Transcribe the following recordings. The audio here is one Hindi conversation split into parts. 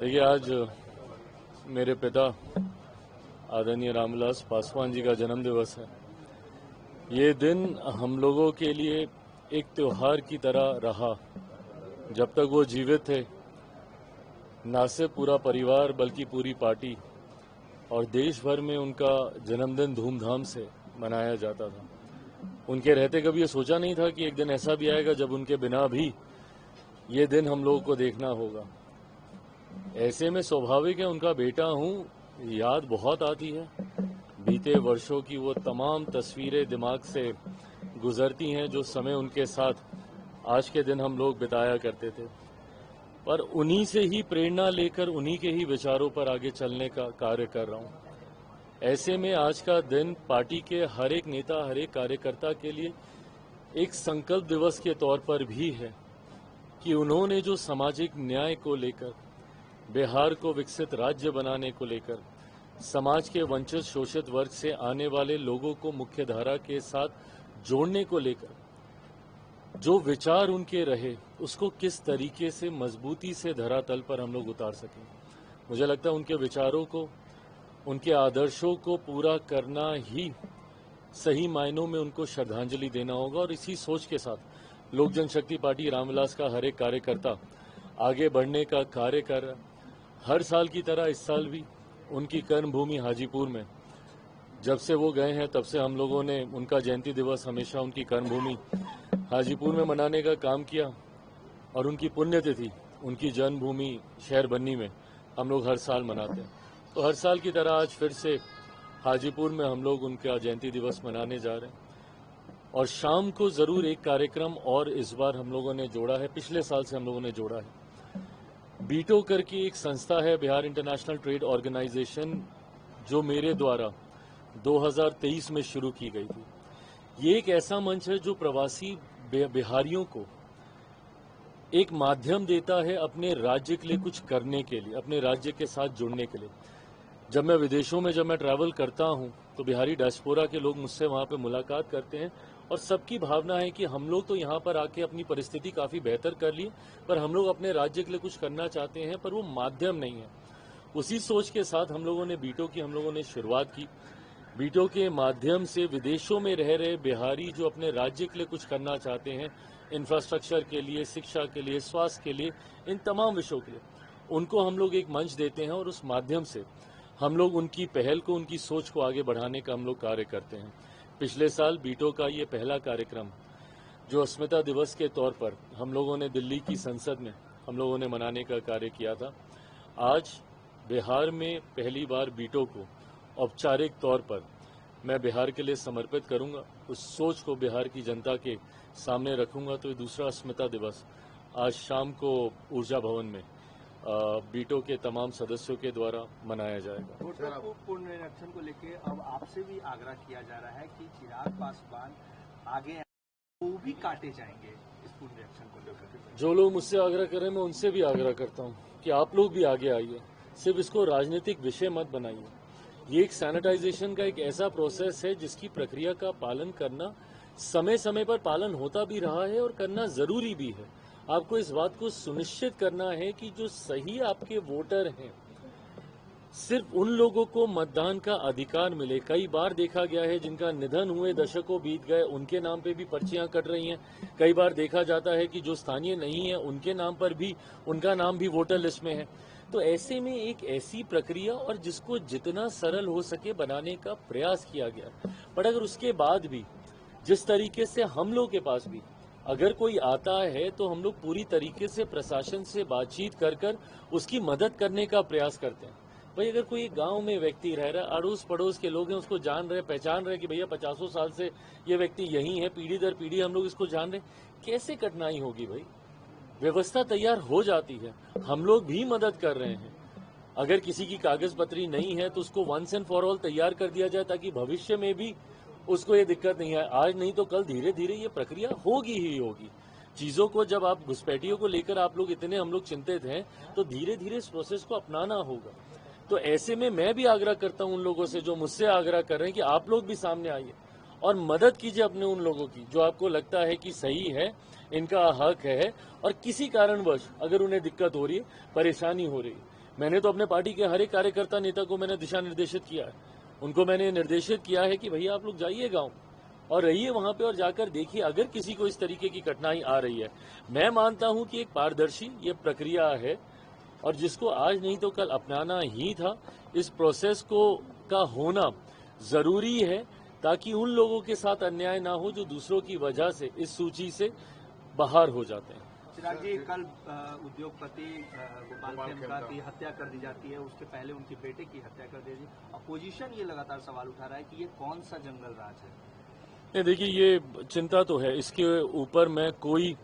देखिए, आज मेरे पिता आदरणीय रामविलास पासवान जी का जन्म दिवस है। ये दिन हम लोगों के लिए एक त्योहार की तरह रहा। जब तक वो जीवित थे, न सिर्फ पूरा परिवार बल्कि पूरी पार्टी और देश भर में उनका जन्मदिन धूमधाम से मनाया जाता था। उनके रहते कभी ये सोचा नहीं था कि एक दिन ऐसा भी आएगा जब उनके बिना भी ये दिन हम लोगों को देखना होगा। ऐसे में स्वाभाविक है, उनका बेटा हूँ, याद बहुत आती है। बीते वर्षों की वो तमाम तस्वीरें दिमाग से गुजरती हैं जो समय उनके साथ आज के दिन हम लोग बिताया करते थे। पर उन्हीं से ही प्रेरणा लेकर उन्हीं के ही विचारों पर आगे चलने का कार्य कर रहा हूँ। ऐसे में आज का दिन पार्टी के हर एक नेता, हर एक कार्यकर्ता के लिए एक संकल्प दिवस के तौर पर भी है कि उन्होंने जो सामाजिक न्याय को लेकर, बिहार को विकसित राज्य बनाने को लेकर, समाज के वंचित शोषित वर्ग से आने वाले लोगों को मुख्यधारा के साथ जोड़ने को लेकर जो विचार उनके रहे, उसको किस तरीके से मजबूती से धरातल पर हम लोग उतार सकें। मुझे लगता है उनके विचारों को, उनके आदर्शों को पूरा करना ही सही मायनों में उनको श्रद्धांजलि देना होगा। और इसी सोच के साथ लोक जनशक्ति पार्टी रामविलास का हर एक कार्यकर्ता आगे बढ़ने का कार्य कर रहा है। हर साल की तरह इस साल भी उनकी कर्मभूमि हाजीपुर में, जब से वो गए हैं तब से हम लोगों ने उनका जयंती दिवस हमेशा उनकी कर्मभूमि हाजीपुर में मनाने का काम किया। और उनकी पुण्यतिथि, उनकी जन्मभूमि शहर बन्नी में हम लोग हर साल मनाते हैं। तो हर साल की तरह आज फिर से हाजीपुर में हम लोग उनका जयंती दिवस मनाने जा रहे हैं। और शाम को जरूर एक कार्यक्रम और इस बार हम लोगों ने जोड़ा है, पिछले साल से हम लोगों ने जोड़ा है। बीटो करके एक संस्था है, बिहार इंटरनेशनल ट्रेड ऑर्गेनाइजेशन, जो मेरे द्वारा 2023 में शुरू की गई थी। ये एक ऐसा मंच है जो प्रवासी बिहारियों को एक माध्यम देता है अपने राज्य के लिए कुछ करने के लिए, अपने राज्य के साथ जुड़ने के लिए। जब मैं विदेशों में जब मैं ट्रैवल करता हूं तो बिहारी डायस्पोरा के लोग मुझसे वहां पे मुलाकात करते हैं और सबकी भावना है कि हम लोग तो यहाँ पर आके अपनी परिस्थिति काफ़ी बेहतर कर लिए, पर हम लोग अपने राज्य के लिए कुछ करना चाहते हैं, पर वो माध्यम नहीं है। उसी सोच के साथ हम लोगों ने बीटो की हम लोगों ने शुरुआत की। बीटो के माध्यम से विदेशों में रह रहे बिहारी जो अपने राज्य के लिए कुछ करना चाहते हैं, इंफ्रास्ट्रक्चर के लिए, शिक्षा के लिए, स्वास्थ्य के लिए, इन तमाम विषयों के लिए, उनको हम लोग एक मंच देते हैं और उस माध्यम से हम लोग उनकी पहल को, उनकी सोच को आगे बढ़ाने का हम लोग कार्य करते हैं। पिछले साल बीटो का ये पहला कार्यक्रम जो अस्मिता दिवस के तौर पर हम लोगों ने दिल्ली की संसद में हम लोगों ने मनाने का कार्य किया था। आज बिहार में पहली बार बीटो को औपचारिक तौर पर मैं बिहार के लिए समर्पित करूंगा, उस सोच को बिहार की जनता के सामने रखूंगा। तो ये दूसरा अस्मिता दिवस आज शाम को ऊर्जा भवन में बीटो के तमाम सदस्यों के द्वारा मनाया जाएगा। वोटरों को पूर्ण निरीक्षण को लेकर अब आपसे भी आग्रह किया जा रहा है कि चिराग पासवान आगे वो भी काटे जाएंगे इस पूर्ण निरीक्षण को लेकर। जो लोग मुझसे आग्रह करें मैं उनसे भी आग्रह करता हूं कि आप लोग भी आगे आइए, सिर्फ इसको राजनीतिक विषय मत बनाइए। ये एक सैनिटाइजेशन का एक ऐसा प्रोसेस है जिसकी प्रक्रिया का पालन करना समय समय पर पालन होता भी रहा है और करना जरूरी भी है। आपको इस बात को सुनिश्चित करना है कि जो सही आपके वोटर हैं, सिर्फ उन लोगों को मतदान का अधिकार मिले। कई बार देखा गया है जिनका निधन हुए, दशकों बीत गए, उनके नाम पे भी पर्चियां कट रही हैं। कई बार देखा जाता है कि जो स्थानीय नहीं है उनके नाम पर भी, उनका नाम भी वोटर लिस्ट में है। तो ऐसे में एक ऐसी प्रक्रिया और जिसको जितना सरल हो सके बनाने का प्रयास किया गया। पर अगर उसके बाद भी जिस तरीके से हम लोग के पास भी अगर कोई आता है तो हम लोग पूरी तरीके से प्रशासन से बातचीत कर कर उसकी मदद करने का प्रयास करते हैं। भाई अगर कोई गांव में व्यक्ति रह रहा है, अड़ोस पड़ोस के लोग हैं, उसको जान रहे, पहचान रहे कि भैया 50 साल से ये व्यक्ति यही है, पीढ़ी दर पीढ़ी हम लोग इसको जान रहे, कैसे कठिनाई होगी भाई? व्यवस्था तैयार हो जाती है, हम लोग भी मदद कर रहे हैं। अगर किसी की कागज पत्री नहीं है तो उसको वंस एंड फॉर ऑल तैयार कर दिया जाए ताकि भविष्य में भी उसको ये दिक्कत नहीं है। आज नहीं तो कल धीरे धीरे ये प्रक्रिया होगी ही होगी। चीजों को जब आप घुसपैठियों को लेकर आप लोग इतने हम लोग चिंतित हैं तो धीरे धीरे इस प्रोसेस को अपनाना होगा। तो ऐसे में मैं भी आग्रह करता हूं उन लोगों से जो मुझसे आग्रह कर रहे हैं कि आप लोग भी सामने आइए और मदद कीजिए अपने उन लोगों की जो आपको लगता है कि सही है, इनका हक है, और किसी कारणवश अगर उन्हें दिक्कत हो रही है, परेशानी हो रही है। मैंने तो अपने पार्टी के हर एक कार्यकर्ता नेता को मैंने दिशा निर्देशित किया है, उनको मैंने निर्देशित किया है कि भैया आप लोग जाइए गांव और रहिए वहां पे और जाकर देखिए अगर किसी को इस तरीके की कठिनाई आ रही है। मैं मानता हूं कि एक पारदर्शी ये प्रक्रिया है और जिसको आज नहीं तो कल अपनाना ही था। इस प्रोसेस का होना जरूरी है ताकि उन लोगों के साथ अन्याय ना हो जो दूसरों की वजह से इस सूची से बाहर हो जाते हैं। चिराग जी, कल उद्योगपति गोपाल खेमका की हत्या कर दी जाती है, उसके पहले उनके बेटे की हत्या कर दी। अपोजिशन ये लगातार सवाल उठा रहा है कि ये कौन सा जंगल राज है। नहीं, देखिए ये चिंता तो है, इसके ऊपर मैं कोई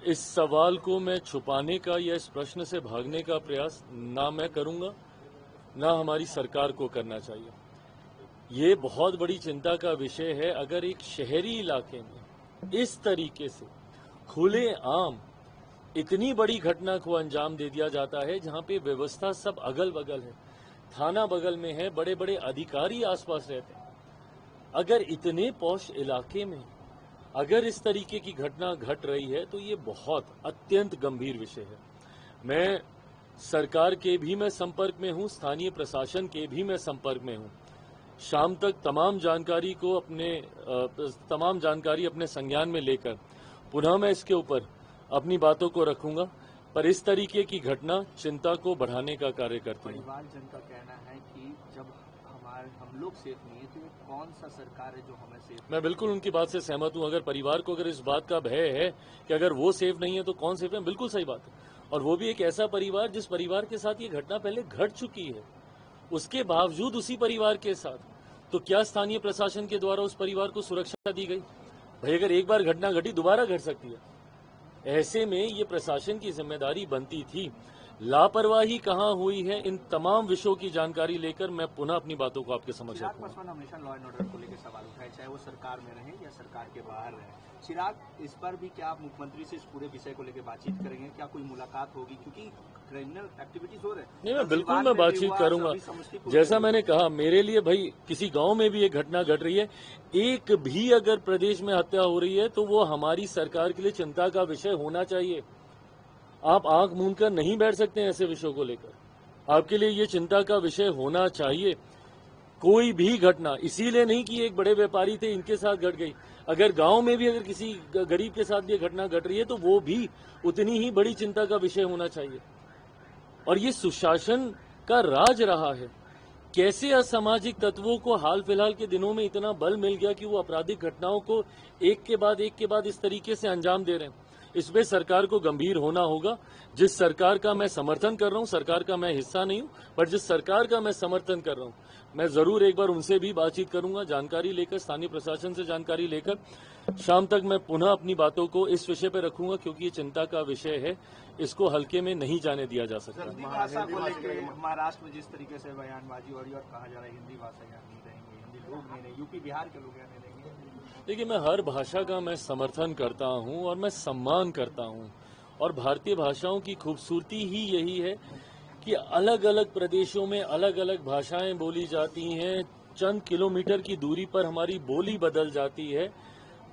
इस सवाल को मैं छुपाने का या इस प्रश्न से भागने का प्रयास ना मैं करूंगा ना हमारी सरकार को करना चाहिए। ये बहुत बड़ी चिंता का विषय है। अगर एक शहरी इलाके में इस तरीके से खुले आम इतनी बड़ी घटना को अंजाम दे दिया जाता है जहां पे व्यवस्था सब अगल बगल है, थाना बगल में है, बड़े बड़े अधिकारी आसपास रहते हैं, अगर इतने पौष इलाके में अगर इस तरीके की घटना घट रही है तो ये बहुत अत्यंत गंभीर विषय है। मैं सरकार के भी मैं संपर्क में हूं, स्थानीय प्रशासन के भी मैं संपर्क में हूं। शाम तक तमाम जानकारी अपने संज्ञान में लेकर पुनः मैं इसके ऊपर अपनी बातों को रखूंगा, पर इस तरीके की घटना चिंता को बढ़ाने का कार्य करती है। परिवारजन का कहना है कि जब हम लोग सेफ नहीं है तो कौन सा सरकार है जो हमें सेफ। मैं बिल्कुल उनकी बात से सहमत हूं। अगर परिवार को अगर इस बात का भय है कि अगर वो सेफ नहीं है तो कौन सेफ है, बिल्कुल सही बात है। और वो भी एक ऐसा परिवार जिस परिवार के साथ ये घटना पहले घट चुकी है, उसके बावजूद उसी परिवार के साथ तो क्या स्थानीय प्रशासन के द्वारा उस परिवार को सुरक्षा दी गई? भाई अगर एक बार घटना घटी दोबारा घट सकती है। ऐसे में ये प्रशासन की जिम्मेदारी बनती थी। लापरवाही कहां हुई है, इन तमाम विषयों की जानकारी लेकर मैं पुनः अपनी बातों को आपके समक्ष चिराग रखूंगा। पासवान हमेशा लॉ एंड ऑर्डर को लेकर सवाल उठाए, चाहे वो सरकार में रहे या सरकार के बाहर रहे। चिराग, इस पर भी क्या आप मुख्यमंत्री से इस पूरे विषय को लेकर बातचीत करेंगे? क्या कोई मुलाकात होगी? क्योंकि क्रिमिनल एक्टिविटीज हो रहे हैं। नहीं, मैं बिल्कुल मैं बातचीत करूंगा। जैसा मैंने कहा, मेरे लिए भाई किसी गांव में भी एक घटना घट रही है, एक भी अगर प्रदेश में हत्या हो रही है तो वो हमारी सरकार के लिए चिंता का विषय होना चाहिए। आप आंख मूंद कर नहीं बैठ सकते हैं ऐसे विषयों को लेकर। आपके लिए ये चिंता का विषय होना चाहिए। कोई भी घटना इसीलिए नहीं कि एक बड़े व्यापारी थे इनके साथ घट गई, अगर गांव में भी अगर किसी गरीब के साथ ये घटना घट रही है तो वो भी उतनी ही बड़ी चिंता का विषय होना चाहिए। और ये सुशासन का राज रहा है। कैसे असामाजिक तत्वों को हाल फिलहाल के दिनों में इतना बल मिल गया कि वो आपराधिक घटनाओं को एक के बाद इस तरीके से अंजाम दे रहे हैं। इसमें सरकार को गंभीर होना होगा। जिस सरकार का मैं समर्थन कर रहा हूं, सरकार का मैं हिस्सा नहीं हूं, पर जिस सरकार का मैं समर्थन कर रहा हूं, मैं जरूर एक बार उनसे भी बातचीत करूंगा, जानकारी लेकर, स्थानीय प्रशासन से जानकारी लेकर। शाम तक मैं पुनः अपनी बातों को इस विषय पर रखूंगा क्योंकि ये चिंता का विषय है, इसको हल्के में नहीं जाने दिया जा सकता। हिंदी भाषा को लेकर महाराष्ट्र में जिस तरीके से बयानबाजी हो रही है और कहा जा रहा है हिंदी भाषा यहाँ नहीं रहेंगे, हिंदी लोग नहीं रहेंगे, यूपी बिहार के लोग यहाँ नहीं रहेंगे। देखिए, मैं हर भाषा का मैं समर्थन करता हूं और मैं सम्मान करता हूं, और भारतीय भाषाओं की खूबसूरती ही यही है कि अलग अलग प्रदेशों में अलग अलग भाषाएं बोली जाती हैं। चंद किलोमीटर की दूरी पर हमारी बोली बदल जाती है,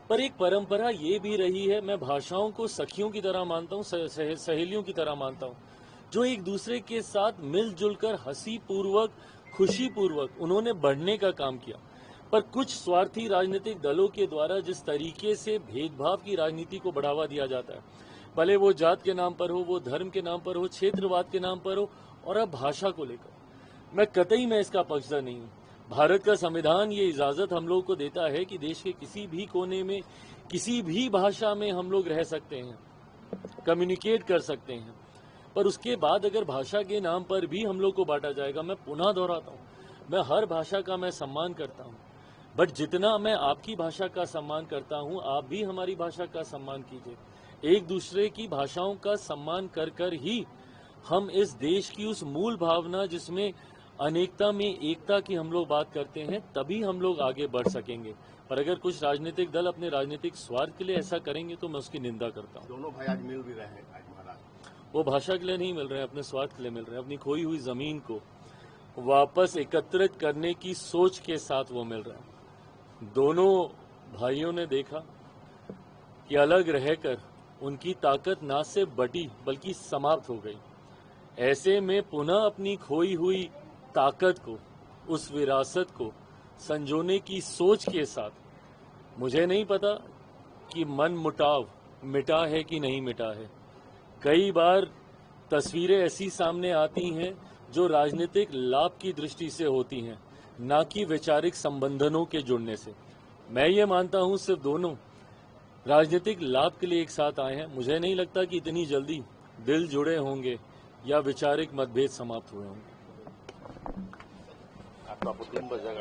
पर एक परंपरा ये भी रही है। मैं भाषाओं को सखियों की तरह मानता हूँ, सहेलियों की तरह मानता हूँ, जो एक दूसरे के साथ मिलजुल कर हंसी पूर्वक, खुशी पूर्वक उन्होंने बढ़ने का काम किया। पर कुछ स्वार्थी राजनीतिक दलों के द्वारा जिस तरीके से भेदभाव की राजनीति को बढ़ावा दिया जाता है, भले वो जात के नाम पर हो, वो धर्म के नाम पर हो, क्षेत्रवाद के नाम पर हो, और अब भाषा को लेकर, मैं कतई मैं इसका पक्षधर नहीं हूँ। भारत का संविधान ये इजाजत हम लोग को देता है कि देश के किसी भी कोने में किसी भी भाषा में हम लोग रह सकते हैं, कम्युनिकेट कर सकते हैं, पर उसके बाद अगर भाषा के नाम पर भी हम लोग को बांटा जाएगा, मैं पुनः दोहराता हूँ, मैं हर भाषा का मैं सम्मान करता हूँ, बट जितना मैं आपकी भाषा का सम्मान करता हूँ, आप भी हमारी भाषा का सम्मान कीजिए। एक दूसरे की भाषाओं का सम्मान कर कर ही हम इस देश की उस मूल भावना जिसमें अनेकता में एकता की हम लोग बात करते हैं, तभी हम लोग आगे बढ़ सकेंगे। पर अगर कुछ राजनीतिक दल अपने राजनीतिक स्वार्थ के लिए ऐसा करेंगे तो मैं उसकी निंदा करता हूँ। दोनों भाई आज मिल भी रहे हैं आज महाराज। वो भाषा के लिए नहीं मिल रहे हैं, अपने स्वार्थ के लिए मिल रहे हैं। अपनी खोई हुई जमीन को वापस एकत्रित करने की सोच के साथ वो मिल रहे हैं। दोनों भाइयों ने देखा कि अलग रहकर उनकी ताकत ना सिर्फ बढ़ी बल्कि समाप्त हो गई। ऐसे में पुनः अपनी खोई हुई ताकत को, उस विरासत को संजोने की सोच के साथ मुझे नहीं पता कि मन मुटाव मिटा है कि नहीं मिटा है। कई बार तस्वीरें ऐसी सामने आती हैं जो राजनीतिक लाभ की दृष्टि से होती हैं, ना कि वैचारिक संबंधनों के जुड़ने से। मैं ये मानता हूं सिर्फ दोनों राजनीतिक लाभ के लिए एक साथ आए हैं। मुझे नहीं लगता कि इतनी जल्दी दिल जुड़े होंगे या वैचारिक मतभेद समाप्त हुए होंगे। आपका 3 बजे